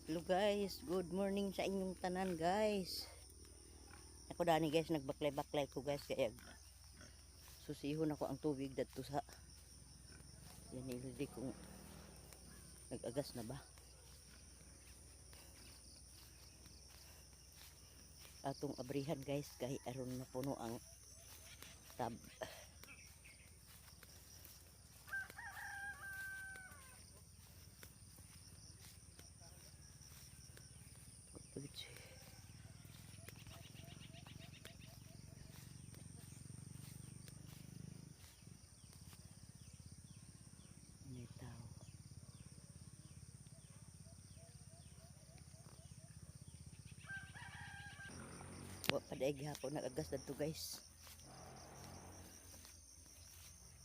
Hello guys, good morning sa inyong tanan guys. Ako dani guys, nagbaklay-baklay ko guys kaya susihon ako ang tubig dadto sa yan ilidi kung nag-agas na ba. Atong abrihan guys kay aron na puno ang tab. Wa pa daig hapon nag-agas dadto guys.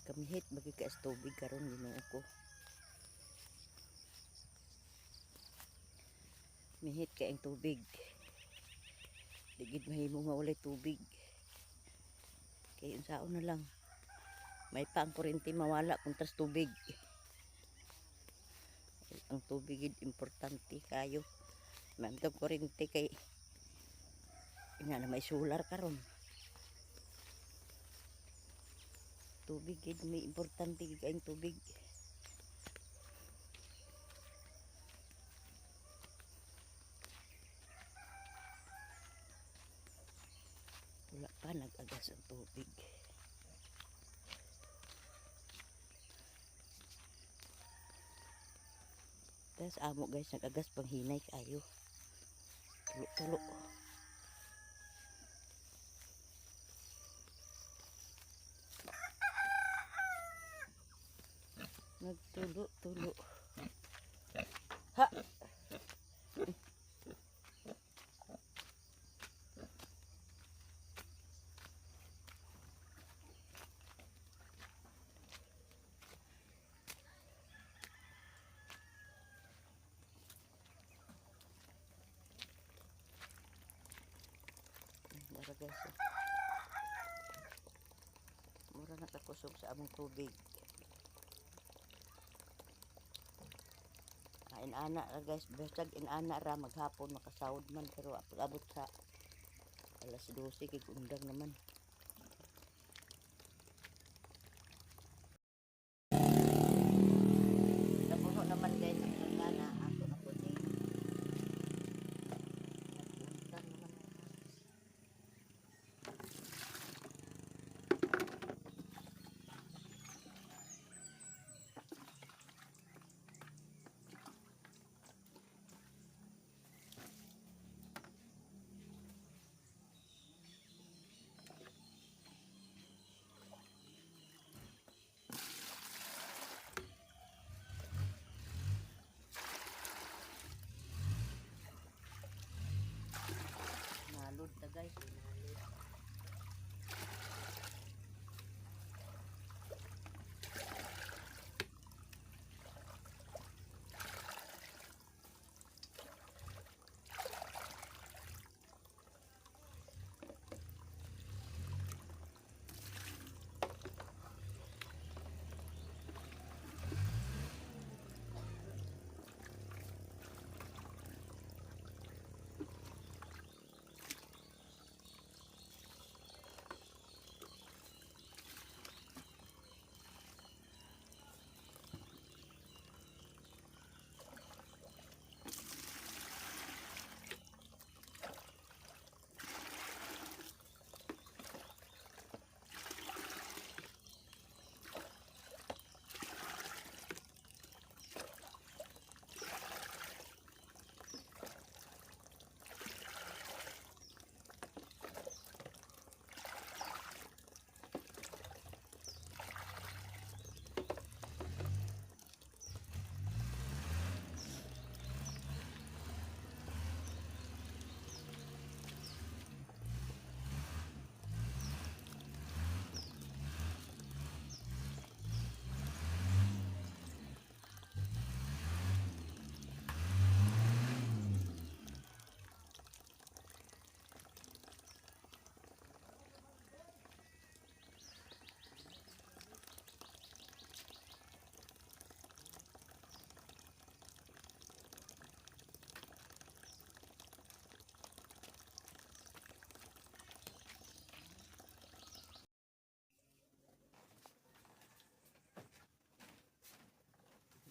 Kamihit bagi ka sa tubig karon Ginoo ko. Mihit ka ang tubig. Digid mahimo mawalay tubig. Kay unsaon na lang. May pa ang kuryente mawala kung tas tubig. Ang tubig importante kayo. Mamtong kuryente kay ina na may solar karon. Tubig gid may importante gid ang tubig. Wala pa nag-agas ang tubig. Tas amo guys nag-agas panghinay kayo. Tulo-tulo. Nagtulo-tulo. Ha! Mura guys. Mura nakakusog sa among tubig. Inana ra guys, basta inana ra maghapon makasahod man pero abot sa alas 12 kay undang naman. Napuno naman guys ang inana ato na pud ni. Undang naman.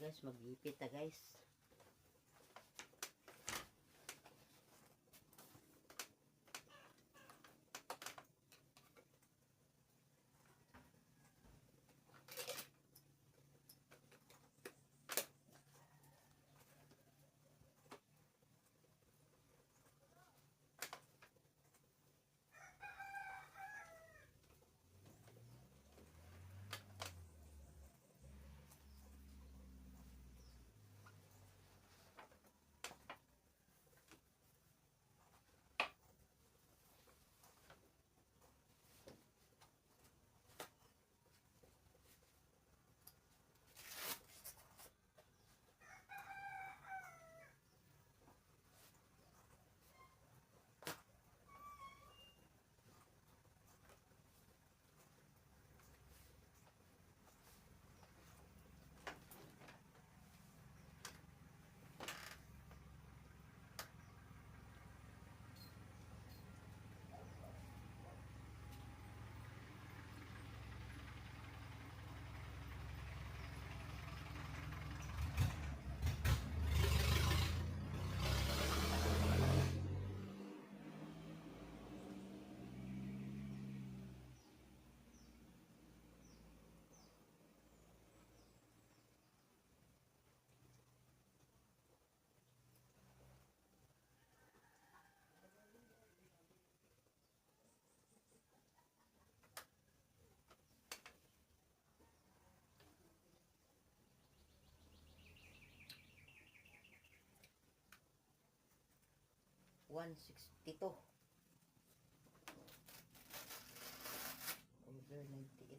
Guys, magipit ta guys. $162 over 98.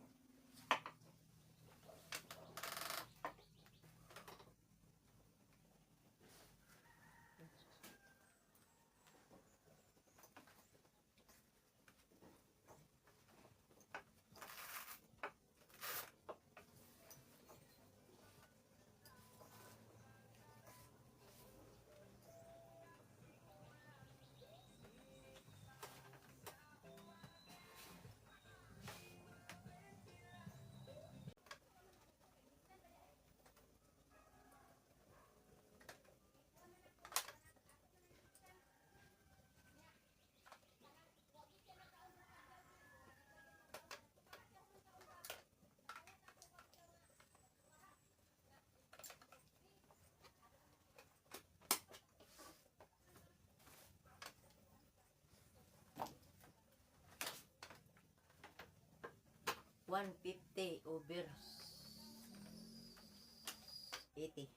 $150 over 80.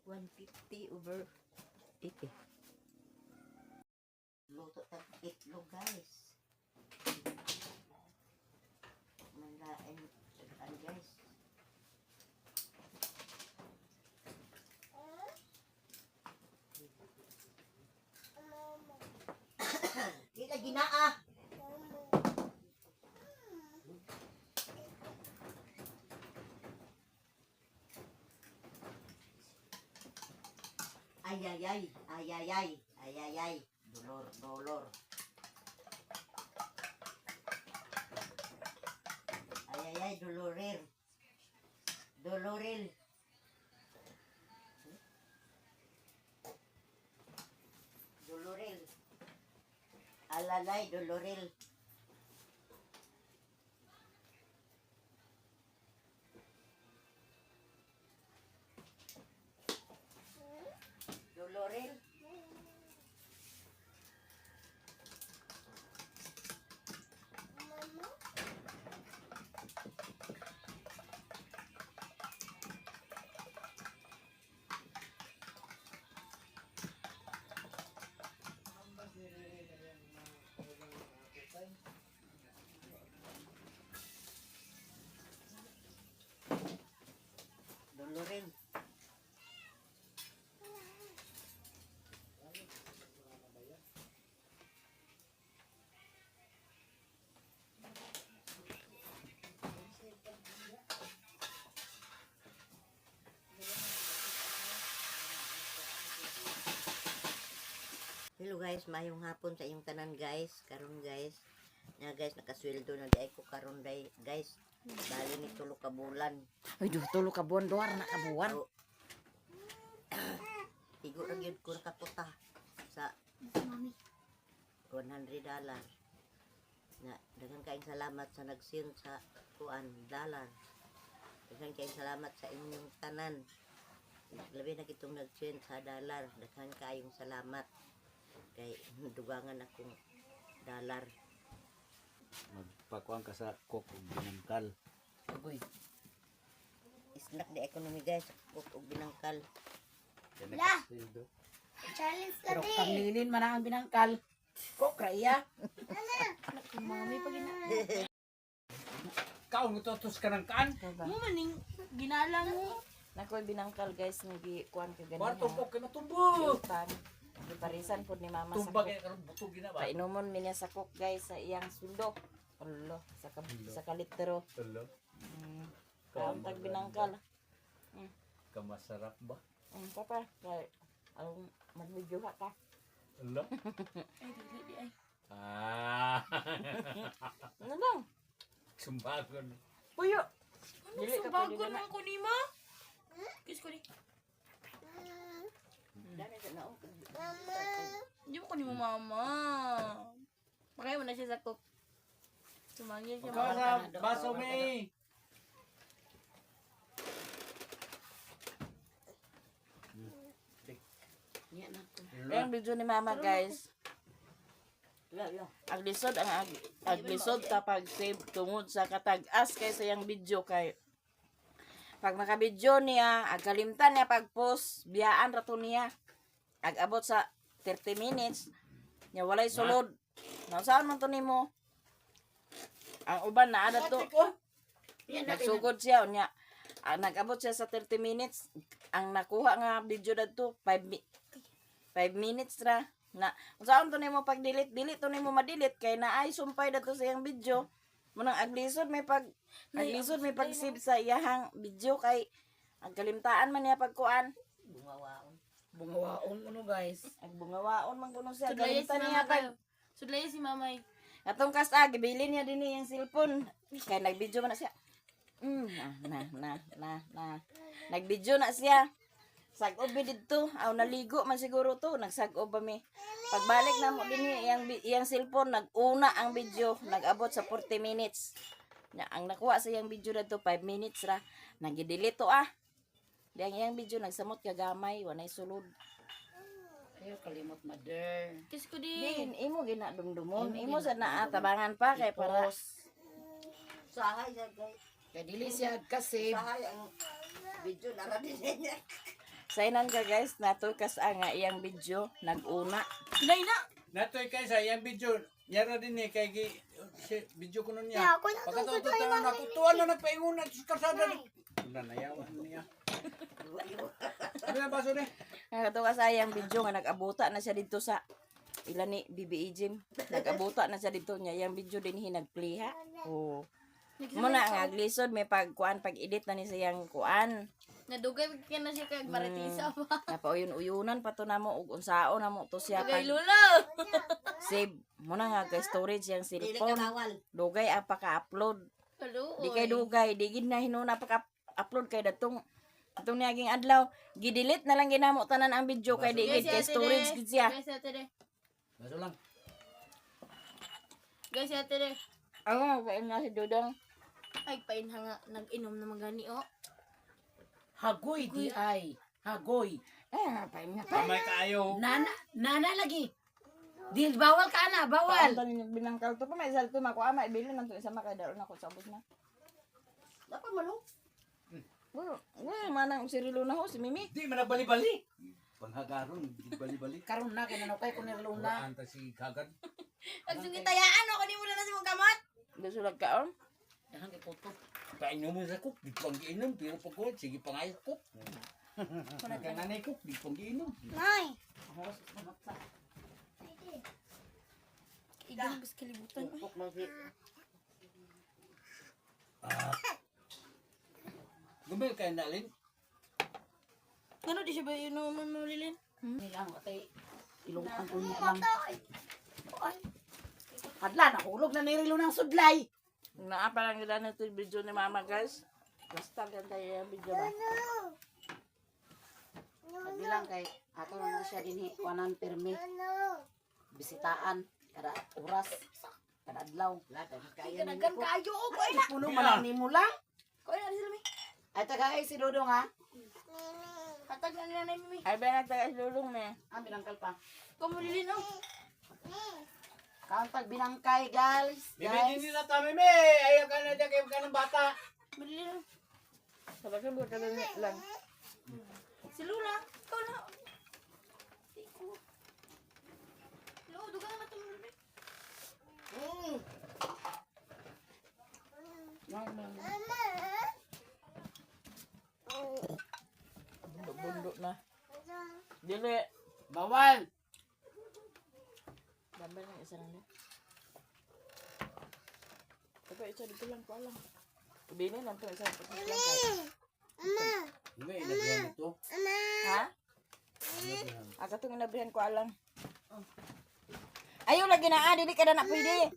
$150 over 80. Luto tag itlog guys. Manlain guys. Kita ginaa. Ayayay, ayayay, ayayay. Dolor, dolor. Ayayay, doloril. Doloril. Doloril. Alalay, doloril. Doloril. Hello guys, mayong hapon sa inyong tanan guys. Karon guys, nga guys nakasweldo na di ay ko karon day guys. Dali ni tulo ka bulan. Ay, tulo ka buwan, duwar na ka buwan. So, tigo ra gyud ko nakaputa sa Mami. $100. Na daghang kaayong salamat sa nag-send sa kuan dollar. Daghang kaayong salamat sa inyong tanan. Labi na kitong nag-send sa dollar. Daghang kaayong salamat. Kay dugangan akong dollar. Magpakuan ka sa cook ug binangkal. Agoy. Snack di economy guys. Cook og binangkal. Yan La! nakasildo. Challenge ka Pero di. kanglilin man ang binangkal. Ko kraya. Mami pag ina. Kaon mo totos ka ng kaan. Mo maning ginalang mo. Nakoy binangkal guys, nagi kuan ka ganyan. Kwarto po kay matumbog. Pan. Giparisan pod ni mama sa Tumbag cook. kay karon butog gina ba. Painomon mi niya sa cook guys sa iyang sundo. Ulo, sa kalitero. Tulo. Kaon tag binangkal. Ka masarap ba? Papa, kay ang mag-video ka. Tulo. Ay dili di ay. Ah. Ano lang? Sumbagon. Puyo. Ano Dili sa ka bago pwede na. nang kunima? Kiss ko di. Dami sa naong. Hindi mo kunimo mama. Pakay mo na siya sa cook. Sumangil siya Ikaw mama. sa baso mi. Yan ako. Yung video ni mama guys. Aglisod ang aglisod kapag save tungod sa katag-as kaysa yung video kay pag makabidyo niya agkalimtan niya pag post biyaan rato niya agabot sa 30 minutes niya walay sulod saan man to nimo ang uban na ada to nagsugod siya unya nagabot siya sa 30 minutes ang nakuha nga video dadto 5 minutes ra na saan to nimo pag delete to nimo ma-delete kay naay sumpay dato sa iyang video munang aglisod may pag save sa iyahang video kay ang kalimtaan man niya pagkuan bungawaon kuno guys ag bungawaon man kuno siya Sudlaya si kalimtan mama niya pag kayo. Sudlaya si mamay. atong kasta gibili niya din yung cellphone kay nag-video man na siya nag-video na siya sag-ob dito aw naligo man siguro to nagsag-ob ba mi pagbalik na mo din iyang cellphone nag-una ang video nag-abot sa 40 minutes na ang nakuha sa iyang video na to 5 minutes ra nag-delete to di ang iyang video nagsamot kagamay wanay sulod ayo kalimot mother Kiss ko di. din imo ginadumdumon imo sa tabangan pa kay para Sahay siya guys. kay dili siya kasi Sahay ang video na ra din niya. sainan ka guys natukas ang iyang video nag-una Nay na. Natoy kay sa iyang video. Yara din eh kay video ko nun niya. Ya, ako na Pagkatapos tayo na kutuan na nagpaingon na sa kalsada. Nanayawan niya. Ano na baso ni? Nakatuwa sa iyang video nga nag-abuta na siya dito sa ilan ni BBE Gym. Nag-abuta na siya dito niya. Iyang video din hinag-play ha. Oo. Muna nga aglisod may pagkuan pag-edit na ni siyang kuan. Nadugay ka na siya kay Baratisa ba? Napauyon-uyunan pa to namo ug unsaon namo to siya Dugay pag lula. save. Muna nga kay storage yang Dili ka cellphone. bawal. Dugay ang paka-upload. Hello. Di kay dugay, di gid na hinuna paka-upload kay datong naging adlaw. Gidelete na lang ginamo tanan ang video kay di gid kay storage gid siya. Guys, ate de. Baso lang. Guys, ate de. Ano, kain na si Dudong. Ay, painha nga. Nag-inom na magani, oh. Hagoy di ay. Hagoy. Pain nga pa. Kamay kaayo. Nana lagi. Di bawal ka na, bawal. Paano ninyo binangkal to pa may salto mako ama ibili nang to isa makadaro na ko sabot na. Dapat malo. Manang si Rilo na ho si Mimi. Di man nagbali-bali. Panghagaron, di bali-bali. Karon na kinanokay ko ni Luna. Anta si Kagad. Nagsungitayaan ako, di mo na si mong kamot. Gusulag kaon. Dahan kay puto. Painom mo sa cook, di pang giinom, pero pag kuwan, sige pangayos cook. Kaya nanay cook, di pang giinom. Nay. Igang bas kalibutan. Puk man si Gumil kayo nalin. Ano di siya ba yun naman malilin? Nilang atay Rilo ang kunya lang. Hadla, nahulog na ni Rilo ng sudlay. Naa pa lang gila na ito yung video ni mama guys. Basta ganda yung video ba? Sabi lang kay ato na siya din kuanan permi. Bisitaan kada oras, kada adlaw. Kanagan kayo o boy na. Puno man nimo lang. Kuya na sila mi. Ay tagay si Dodong ha. Hatag na nila na mi. Ay ba nagtagas lulong na. Binangkal pa. Kumulili no. Kauntag binangkay guys. Bibigyan nila kami, me. Ayaw ka na dyan kayo ka ng bata. Mulili no. Sabi ko buta lang. Si Lula, ikaw na. Tiko. Lo, dugang na tumulili. Bundok na. Dili. Bawal. Bamba ng isa na. Tapi isa dito lang ko alam. Bini lang to isa lang kay. Hindi, ilagyan ito. Ha? Aga tong inabrihan ko alam. Ayaw lagi na dili ka na pwede.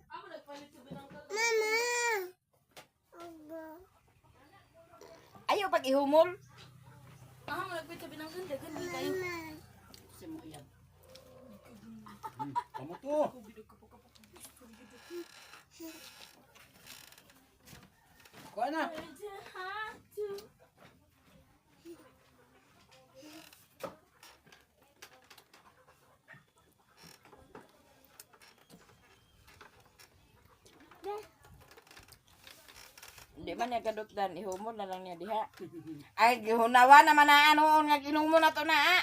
Ayaw pag ihumol. Malagpit sa binangkan. Dagan di tayo. Si mo yan. Kamu to. Kuha na. Di man niya kadukdan, ihumol na lang niya diha. Ay, gihunawa naman na ano, nga ginumo na to na.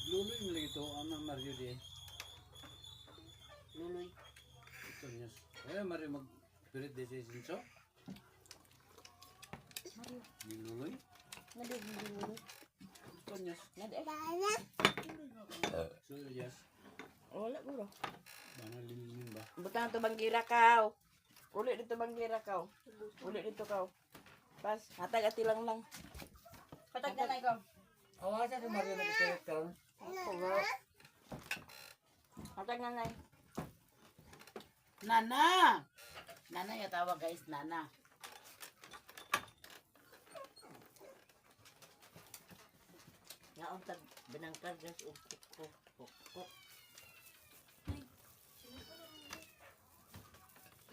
Luloy mo lang ito. Ano, Mario di. Luloy. Ito niya. Eh, Mario mag-spirit decision so. Mario. Luloy. Ito niya. So, yes. Wala bro. Bana limin ba? Butang to banggira kaw. Uli dito banggira kaw. Uli dito kaw. Pas, hatag ati lang lang. Hatag na na ikaw. Awasan si Mario nag-spirit ka. Hatag na nay. Nana. Nana yung tawag guys, Nana. Naon tag binangkal guys ug kuk.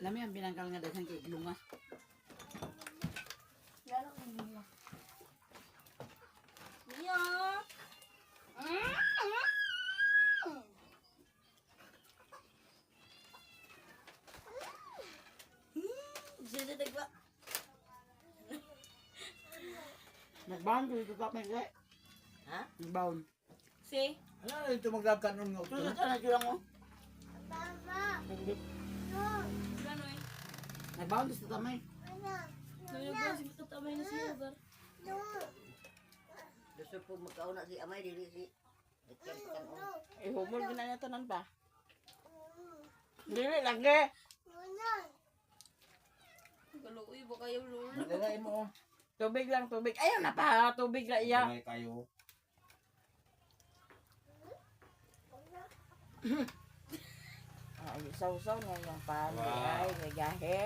Lami ang binangkal nga dasan kay Lungas. Lalo ko nila. Iya. Sino dagwa? Nagbound ko ito tapos eh. Ha? Nagbound. Si. Ano na ito maglakan nun nga? Ito na julang mo. Gano eh. Nagbound ito tamay. Nagbawa si Mr. Tamay na siya. Gusto po magkauna si Amay dili si Ikan kanon. Ihumol gina niya tanan pa. Dili lagi. Galuoy ba kayo lolo? Naglalay mo. Tubig lang, tubig. Ayaw na pa, tubig na iya. Ay, kayo. Ay, saw-saw na yung pali. Wow. Ay, may gahe.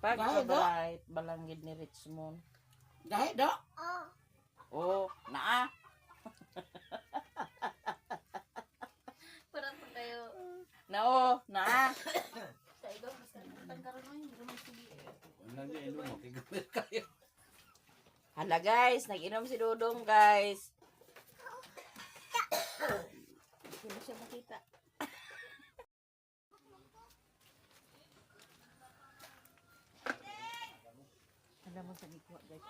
Pag Gahe, sa do? bright, balangid ni Richmond. Dahil do. Oh, naa. Parang pa kayo. Nao, naa. Sa ikaw, basta tangkaran mo yun. Hindi naman sige. Ano na ilo mo? Kigawin kayo. Hala guys, nag-inom si Dudong guys. Hindi mo siya makita. Alam mo sa ikuha guys.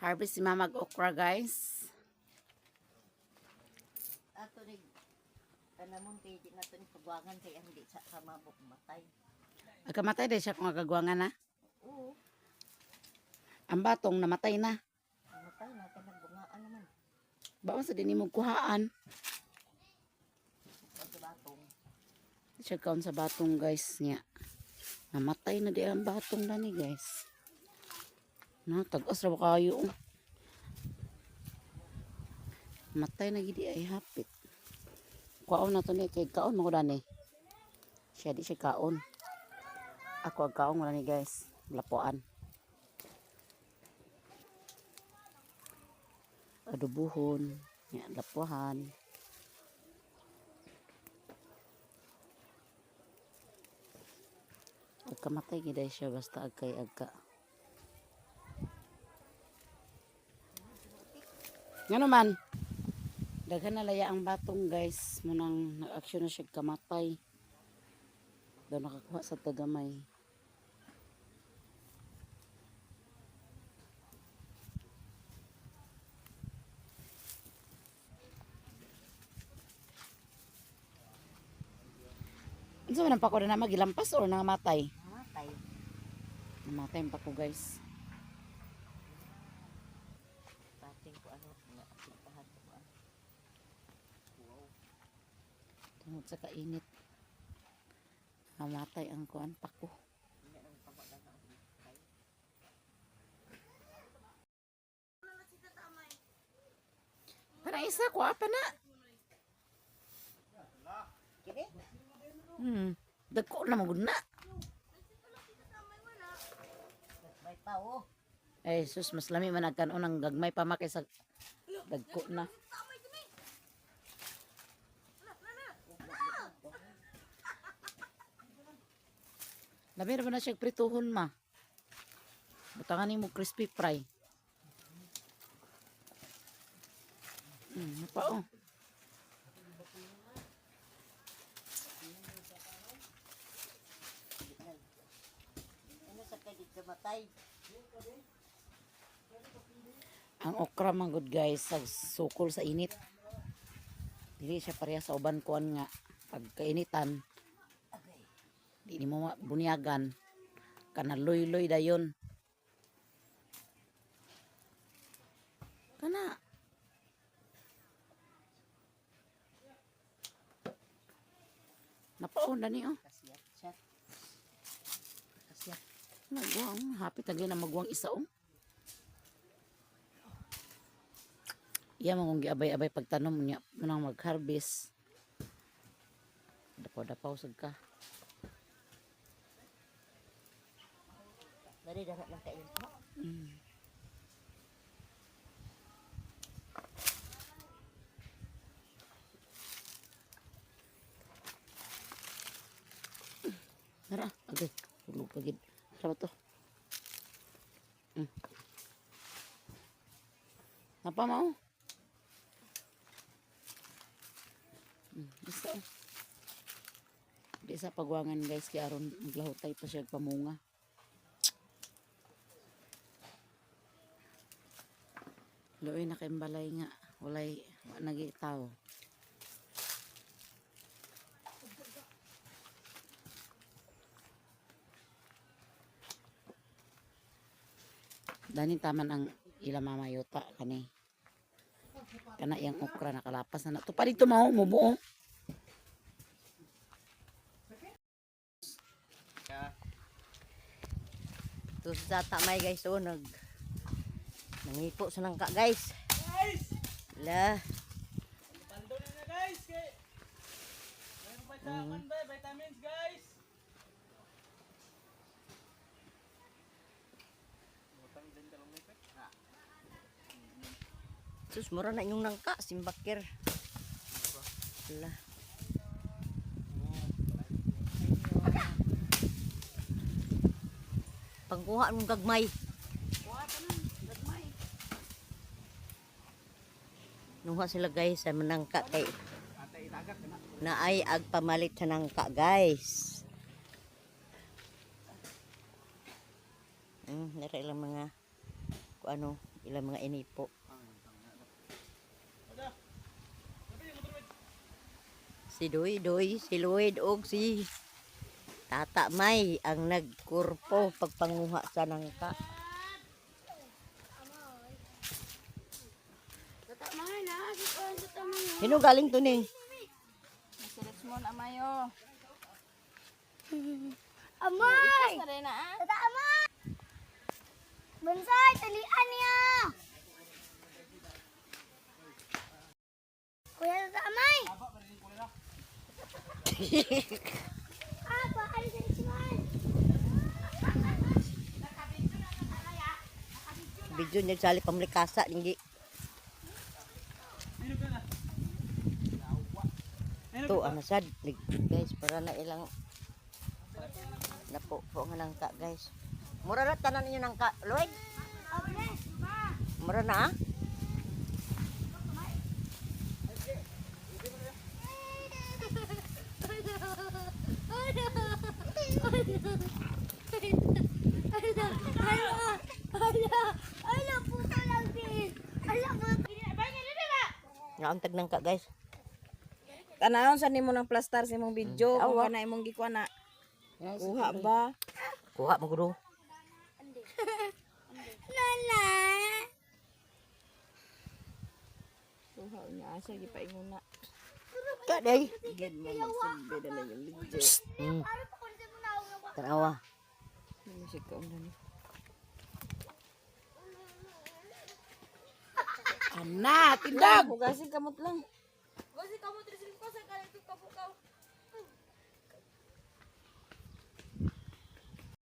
Harvest si Mama okra, guys. Ato ni kanamon kay di nato ni pagwangan kay ang di sa kamabok matay. Agkamatay dahil siya kung agagwangan na. Oo, Ang batong namatay na. matay na kay nagbungaan naman. Bawa sa din mo kuhaan. Ang batong. Siya kaon sa batong, guys, niya. Namatay na di ang batong na ni, guys. Na, tag-as ra ba kayo. Matay na gidi ay hapit. Kaon na to ni, kay kaon mo ko dani. Siya di siya kaon. Ako ang kaon mo ni, guys. Lapuan. Adubuhon. Yan, lapuhan. Agkamatay gid siya basta agkay agka. Ngano man? Daghan na laya ang batong, guys. Munang nag-action na siya kamatay. Daw nakakuha sa tagamay. Ano sa manang pako na magilampas o nangamatay? Matay. Namatay ang pako, guys. Pating ko ano nga sipahan ko ano. Tungod sa kainit. Namatay ang kuan pako. Para isa ko apa na? Kini? Dagko na magud na. May pao. Ay sus, mas lami man nagkanon ng gagmay pa makay sa dagko na. Labi na ba na siya prituhon, ma? Butangan ni mo crispy fry. Pa oh. Ano sa kay di matay? Ang okra man good, guys, sa sukol sa init. Dili siya pareha sa uban kuan nga pag kainitan. Di ni mo bunyagan kana loy-loy dayon. Kana napaon na ni oh. Kasiyat siya. Kasiyat. Nagwang hapit lagi na magwang isa oh. Iya mo kung giabay-abay pagtanom niya munang mag-harvest. Dapaw-dapaw sad ka. Dari dapat lang kayo. Nara, agay. Tulog pagid. Sa ba to? Apa mau? Isa. Di sa pagwangan, guys, kaya aron maglahutay pa siya pamunga. Luoy na kayong balay nga. Walay nagitaw. Dani taman ang ila mama yuta kani. Kana yang okra nakalapas na to. Pa dito mao mo buo. Ito sa tamay guys, oh, nangipo sa nangka guys. La. Pando na guys. Vitamins guys. Sus, mura na inyong nangka, simbakir. La. Pangkuha mong gagmay. Nuha sila guys sa manangka kay naay agpamalit sa nangka guys. Nara ilang mga ano ilang mga inipo. Si Doy Doy, si Lloyd og si Tata May ang nagkurpo pagpanguha sa nangka. Sino galing to ni? Select mo na mayo. Amay! Sa rin na ah. Tata amay! Bonsai, talian niya! Kuya tata amay! Apa, ano sa isman? Video niya sali pamlikasa dingi. To ano sad guys para na ilang napo nga nangka guys. Mura ra tanan ninyo nangka, Lloyd. Mura na ah? Ala, puto lang din. Ala, puto. Naantag nangka guys. Tanawon sa nimo ng plaster sa imong video kung Awa. kana imong gikuha na. Kuha ba? Kuha mo gudo. Lala. Kuha niya asa gipaingon na. Ka day. Gid mo magsilbi na lang yung video. Ano pa kung sa muna ako na Tanawa. Music ka undan. Ana, tindag! Hugasin kamot lang. Kasi kamu trisin ko sa ganito kabukaw.